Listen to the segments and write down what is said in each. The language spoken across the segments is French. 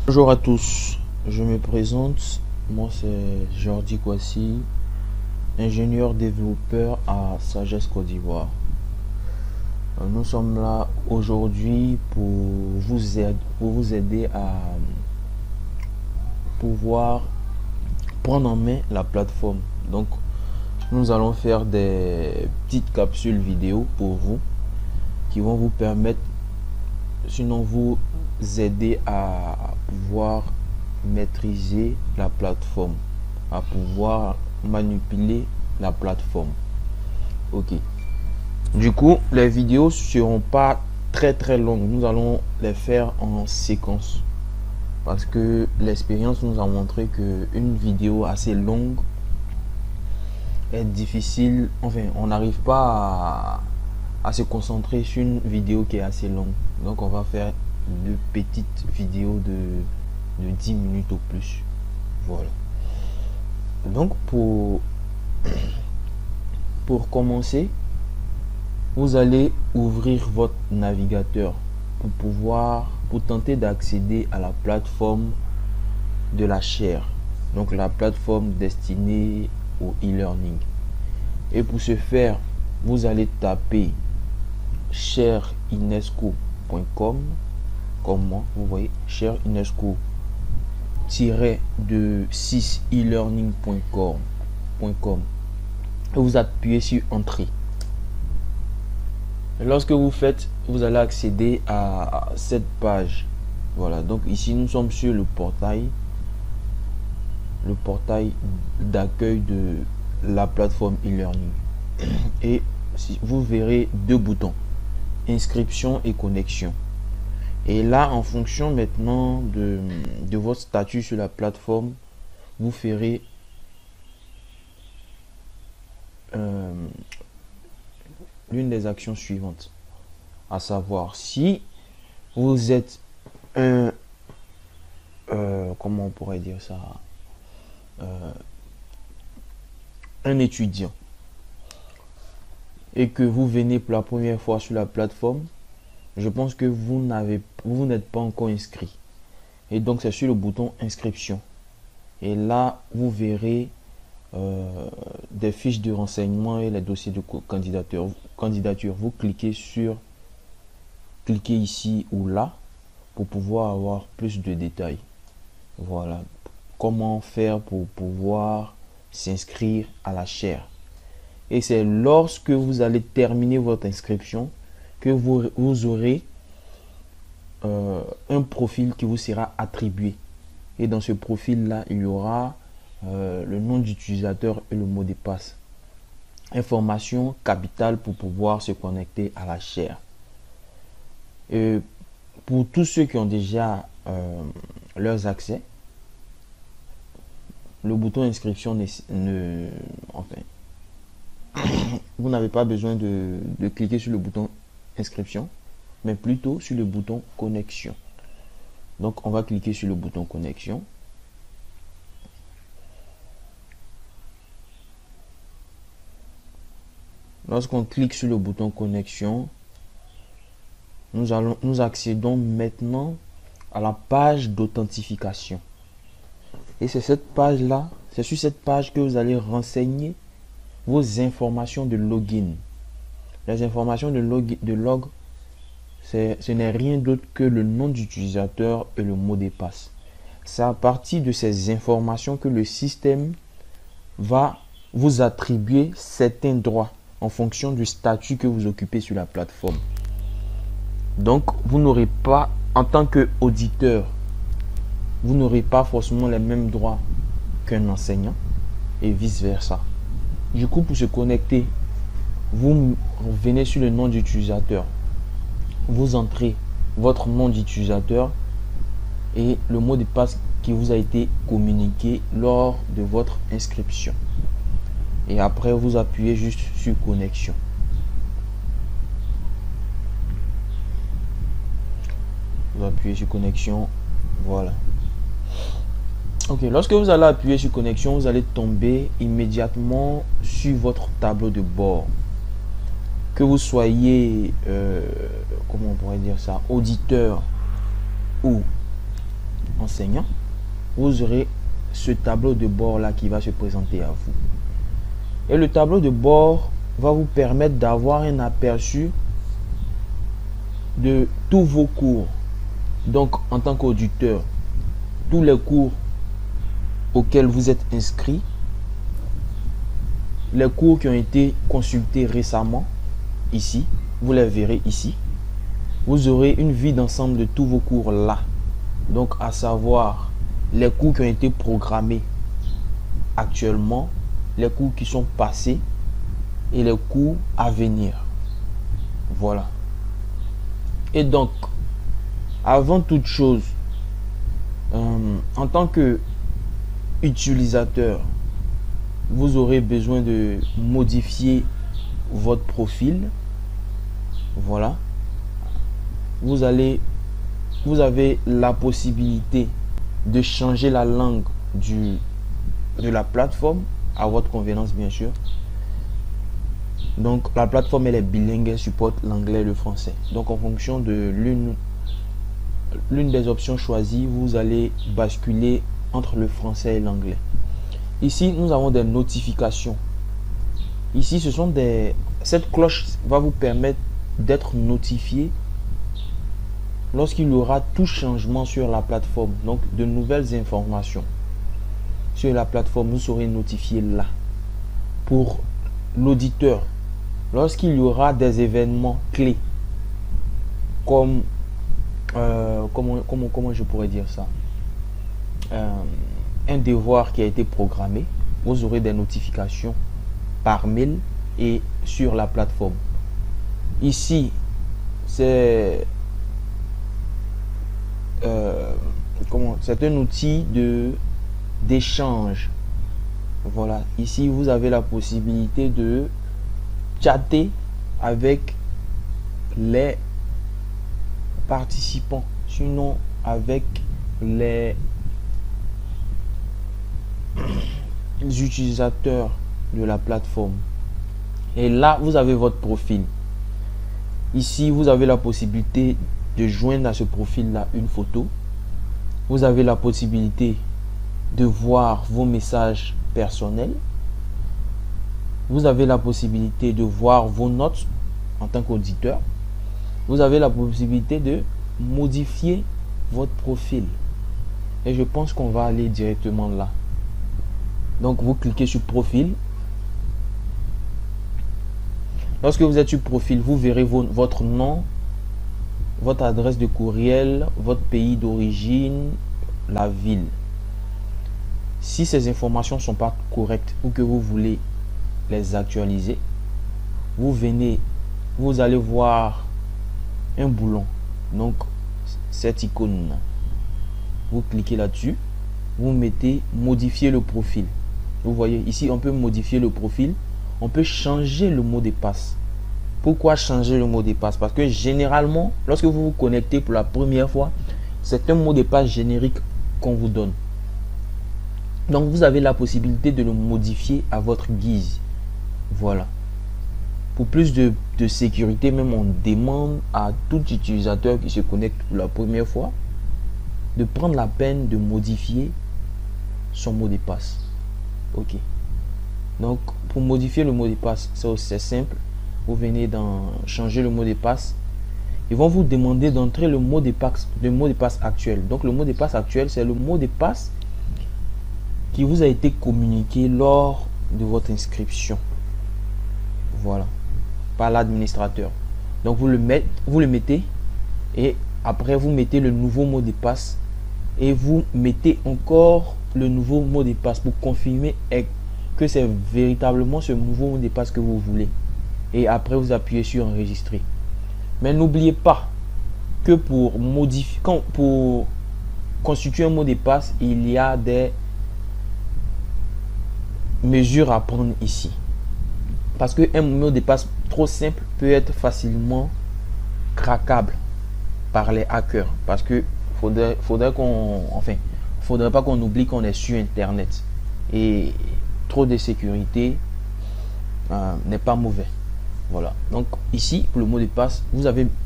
Bonjour à tous, je me présente, moi c'est Jordi Kwasi, ingénieur développeur à Sagesse Côte d'Ivoire. Nous sommes là aujourd'hui pour vous aider à pouvoir prendre en main la plateforme. Donc nous allons faire des petites capsules vidéo pour vous qui vont vous permettre, sinon vous aider à pouvoir maîtriser la plateforme, à pouvoir manipuler la plateforme. Ok, du coup les vidéos seront pas très longues, nous allons les faire en séquence parce que l'expérience nous a montré que une vidéo assez longue est difficile, enfin on n'arrive pas à se concentrer sur une vidéo qui est assez longue. Donc on va faire de petites vidéos de 10 minutes au plus. Voilà. Donc pour commencer, vous allez ouvrir votre navigateur pour tenter d'accéder à la plateforme de la chaire. Donc la plateforme destinée au e-learning. Et pour ce faire, vous allez taper chaireinesco.com comme moi, vous voyez, chaireinesco de 6 e-learning.com et vous appuyez sur entrée. Lorsque vous faites, vous allez accéder à cette page. Voilà, donc ici nous sommes sur le portail d'accueil de la plateforme e-learning et vous verrez deux boutons, inscription et connexion. Et là, en fonction maintenant de votre statut sur la plateforme, vous ferez l'une des actions suivantes, à savoir si vous êtes comment on pourrait dire ça, un étudiant et que vous venez pour la première fois sur la plateforme, je pense que vous n'êtes pas encore inscrit. Et donc c'est sur le bouton inscription. Et là, vous verrez des fiches de renseignements et les dossiers de candidature. Vous cliquez ici ou là pour pouvoir avoir plus de détails. Voilà. Comment faire pour pouvoir s'inscrire à la chaire. Et c'est lorsque vous allez terminer votre inscription que vous aurez un profil qui vous sera attribué. Et dans ce profil là, il y aura le nom d'utilisateur et le mot de passe. Information capitale pour pouvoir se connecter à la chaire. Et pour tous ceux qui ont déjà leurs accès, le bouton inscription vous n'avez pas besoin de cliquer sur le bouton inscription, mais plutôt sur le bouton connexion. Donc on va cliquer sur le bouton connexion. Lorsqu'on clique sur le bouton connexion, nous accédons maintenant à la page d'authentification. Et c'est cette page là, c'est sur cette page que vous allez renseigner vos informations de login. Les informations de log, ce n'est rien d'autre que le nom d'utilisateur et le mot de passe. C'est à partir de ces informations que le système va vous attribuer certains droits en fonction du statut que vous occupez sur la plateforme. Donc, vous n'aurez pas, en tant qu'auditeur, vous n'aurez pas forcément les mêmes droits qu'un enseignant et vice-versa. Du coup, pour se connecter, vous venez sur le nom d'utilisateur. Vous entrez votre nom d'utilisateur et le mot de passe qui vous a été communiqué lors de votre inscription. Et après, vous appuyez juste sur connexion. Vous appuyez sur connexion. Voilà. Ok, lorsque vous allez appuyer sur connexion, vous allez tomber immédiatement sur votre tableau de bord. Que vous soyez, comment on pourrait dire ça, auditeur ou enseignant, vous aurez ce tableau de bord là qui va se présenter à vous. Et le tableau de bord va vous permettre d'avoir un aperçu de tous vos cours. Donc en tant qu'auditeur, tous les cours auxquels vous êtes inscrit, les cours qui ont été consultés récemment, ici, vous les verrez ici. Vous aurez une vue d'ensemble de tous vos cours là. Donc à savoir les cours qui ont été programmés actuellement, les cours qui sont passés et les cours à venir. Voilà. Et donc, avant toute chose, en tant que utilisateur, vous aurez besoin de modifier votre profil. Voilà. Vous avez la possibilité de changer la langue de la plateforme à votre convenance, bien sûr. Donc la plateforme elle est bilingue, elle supporte l'anglais et le français. Donc en fonction de l'une des options choisies, vous allez basculer entre le français et l'anglais. Ici nous avons des notifications. Ici cette cloche va vous permettre d'être notifié lorsqu'il y aura tout changement sur la plateforme. Donc de nouvelles informations sur la plateforme, vous serez notifié là. Pour l'auditeur, lorsqu'il y aura des événements clés comme comment je pourrais dire ça, un devoir qui a été programmé, vous aurez des notifications par mail et sur la plateforme. Ici c'est un outil d'échange. Voilà, ici vous avez la possibilité de chatter avec les participants, sinon avec les utilisateurs de la plateforme. Et là vous avez votre profil. Ici vous avez la possibilité de joindre à ce profil là une photo. Vous avez la possibilité de voir vos messages personnels. Vous avez la possibilité de voir vos notes en tant qu'auditeur. Vous avez la possibilité de modifier votre profil. Et je pense qu'on va aller directement là. Donc vous cliquez sur profil. Lorsque vous êtes sur profil, vous verrez votre nom, votre adresse de courriel, votre pays d'origine, la ville. Si ces informations ne sont pas correctes ou que vous voulez les actualiser, vous allez voir un boulon. Donc cette icône là, vous cliquez là-dessus, vous mettez modifier le profil. Vous voyez ici, on peut modifier le profil, on peut changer le mot de passe. Pourquoi changer le mot de passe? Parce que généralement, lorsque vous vous connectez pour la première fois, c'est un mot de passe générique qu'on vous donne. Donc vous avez la possibilité de le modifier à votre guise. Voilà. Pour plus de sécurité, même on demande à tout utilisateur qui se connecte pour la première fois de prendre la peine de modifier son mot de passe. Ok. Donc pour modifier le mot de passe, c'est simple. Vous venez dans changer le mot de passe. Ils vont vous demander d'entrer le mot de passe actuel. Donc le mot de passe actuel, c'est le mot de passe qui vous a été communiqué lors de votre inscription. Voilà, par l'administrateur. Donc vous le mettez et après vous mettez le nouveau mot de passe et vous mettez encore le nouveau mot de passe pour confirmer que c'est véritablement ce nouveau mot de passe que vous voulez. Et après vous appuyez sur enregistrer. Mais n'oubliez pas que pour constituer un mot de passe, il y a des mesures à prendre ici. Parce qu'un mot de passe trop simple peut être facilement craquable par les hackers. Parce que faudrait pas qu'on oublie qu'on est sur Internet. Et trop de sécurité n'est pas mauvais. Voilà. Donc ici, pour le mot de passe,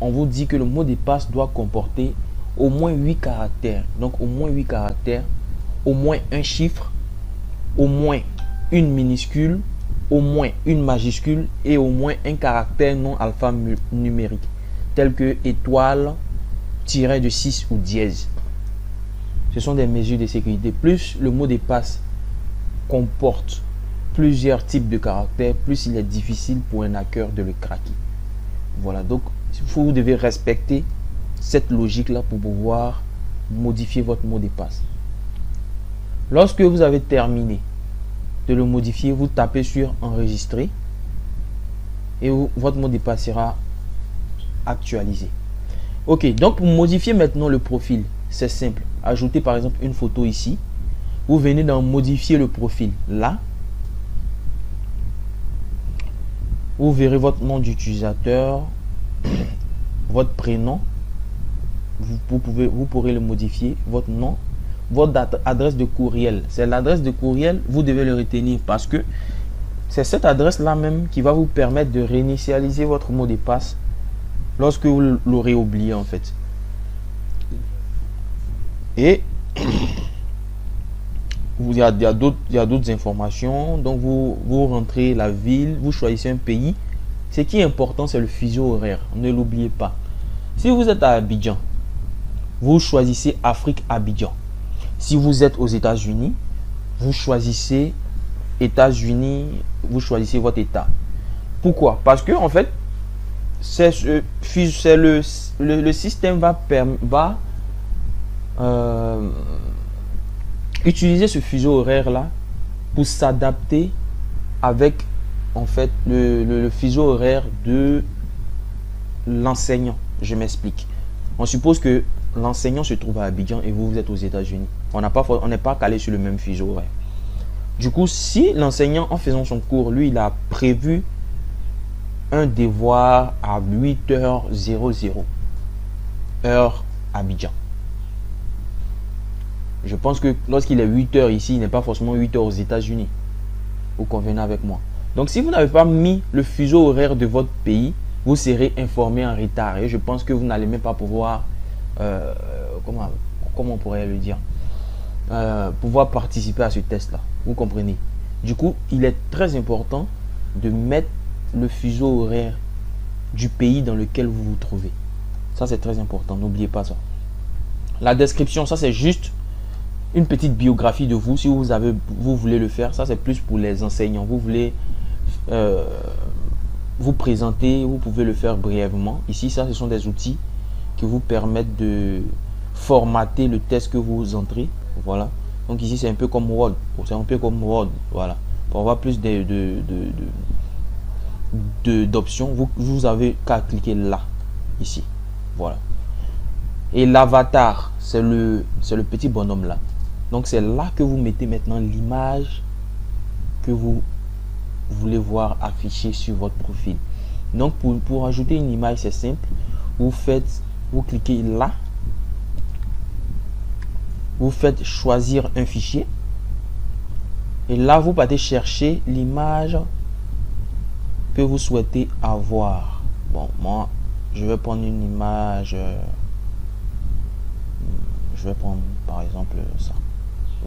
on vous dit que le mot de passe doit comporter au moins 8 caractères. Donc au moins 8 caractères, au moins un chiffre, au moins une minuscule, au moins une majuscule et au moins un caractère non alphanumérique, tel que étoile, tiret de 6 ou dièse. Ce sont des mesures de sécurité. Plus le mot de passe comporte plusieurs types de caractères, plus il est difficile pour un hacker de le craquer. Voilà, donc vous devez respecter cette logique là pour pouvoir modifier votre mot de passe. Lorsque vous avez terminé de le modifier, vous tapez sur enregistrer et votre mot de passe sera actualisé. Ok, donc pour modifier maintenant le profil, c'est simple. Ajoutez par exemple une photo ici. Vous venez dans modifier le profil là. Vous verrez votre nom d'utilisateur, votre prénom. Vous pourrez le modifier, votre nom, votre adresse de courriel. C'est l'adresse de courriel, vous devez le retenir parce que c'est cette adresse là même qui va vous permettre de réinitialiser votre mot de passe lorsque vous l'aurez oublié en fait. Et il y a d'autres informations. Donc vous rentrez la ville, vous choisissez un pays. Ce qui est important, c'est le fuseau horaire, ne l'oubliez pas. Si vous êtes à Abidjan, vous choisissez Afrique Abidjan. Si vous êtes aux États-Unis, vous choisissez États-Unis, vous choisissez votre état. Pourquoi? Parce que en fait, le système va utiliser ce fuseau horaire là pour s'adapter avec en fait le fuseau horaire de l'enseignant. Je m'explique. On suppose que l'enseignant se trouve à Abidjan et vous êtes aux États-Unis. On n'est pas calé sur le même fuseau horaire. Du coup, si l'enseignant, en faisant son cours, lui, il a prévu un devoir à 8h00, heure Abidjan. Je pense que lorsqu'il est 8h ici, il n'est pas forcément 8h aux États-Unis. Vous convenez avec moi. Donc, si vous n'avez pas mis le fuseau horaire de votre pays, vous serez informé en retard. Et je pense que vous n'allez même pas pouvoir, comment on pourrait le dire, pouvoir participer à ce test-là. Vous comprenez? Du coup, il est très important de mettre le fuseau horaire du pays dans lequel vous vous trouvez. Ça, c'est très important. N'oubliez pas ça. La description, ça, c'est juste une petite biographie de vous. Si vous voulez le faire, ça, c'est plus pour les enseignants. Vous voulez vous présenter, vous pouvez le faire brièvement. Ici, ça, ce sont des outils qui vous permettent de formater le test que vous entrez. Voilà. Donc ici, c'est un peu comme Word. C'est un peu comme Word. Voilà. Pour avoir plus d'options, vous avez qu'à cliquer là. Ici. Voilà. Et l'avatar, c'est le petit bonhomme là. Donc c'est là que vous mettez maintenant l'image que vous voulez voir affichée sur votre profil. Donc pour ajouter une image, c'est simple. Vous cliquez là. Vous faites choisir un fichier. Et là, vous partez chercher l'image que vous souhaitez avoir. Bon, moi, je vais prendre une image. Je vais prendre par exemple ça.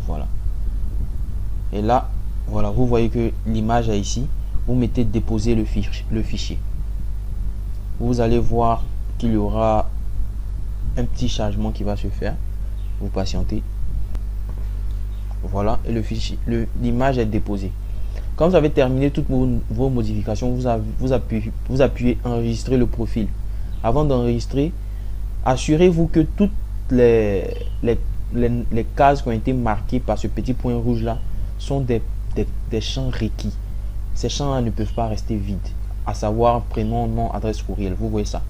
Voilà. Et là, voilà, vous voyez que l'image est ici. Vous mettez déposer le fichier. Vous allez voir qu'il y aura un petit chargement qui va se faire. Vous patientez. Voilà, et l'image est déposée. Quand vous avez terminé toutes vos modifications, vous appuyez enregistrer le profil. Avant d'enregistrer, assurez-vous que toutes les cases qui ont été marquées par ce petit point rouge là sont des champs requis. Ces champs là ne peuvent pas rester vides, à savoir prénom, nom, adresse courriel. Vous voyez ça.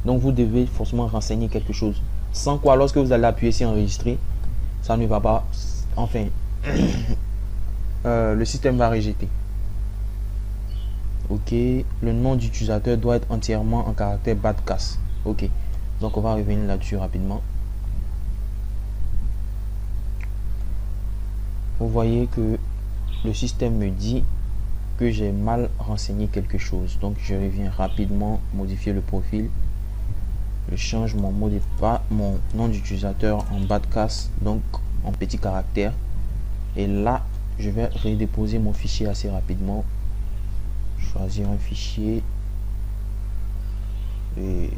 Donc vous devez forcément renseigner quelque chose. Sans quoi, lorsque vous allez appuyer sur enregistrer, ça ne va pas. Enfin, le système va rejeter. Ok, le nom d'utilisateur doit être entièrement en caractère bas de casse. Ok, donc on va revenir là-dessus rapidement. Vous voyez que le système me dit que j'ai mal renseigné quelque chose. Donc je reviens rapidement modifier le profil. Je change mon mot de passe, mon nom d'utilisateur en bas de casse, donc en petit caractère. Et là, je vais redéposer mon fichier assez rapidement. Choisir un fichier. Et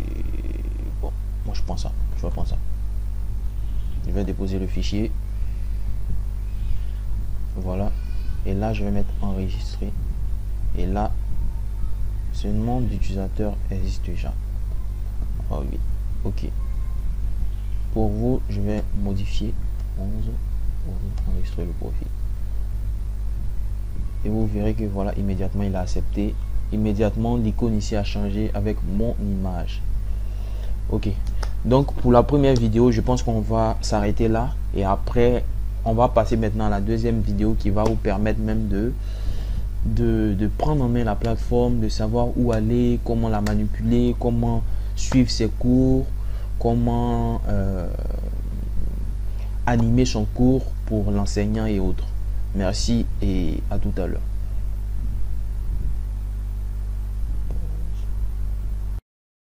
bon, moi je prends ça. Je vais prendre ça. Je vais déposer le fichier. Voilà. Et là, je vais mettre enregistrer. Et là, ce nom d'utilisateur existe déjà. Oh oui. Ok. Pour vous, je vais modifier 11 pour enregistrer le profil. Et vous verrez que voilà, immédiatement il a accepté. Immédiatement, l'icône ici a changé avec mon image. Ok. Donc pour la première vidéo, je pense qu'on va s'arrêter là. Et après, on va passer maintenant à la deuxième vidéo qui va vous permettre même de prendre en main la plateforme, de savoir où aller, comment la manipuler, comment suivre ses cours, comment animer son cours pour l'enseignant et autres. Merci et à tout à l'heure.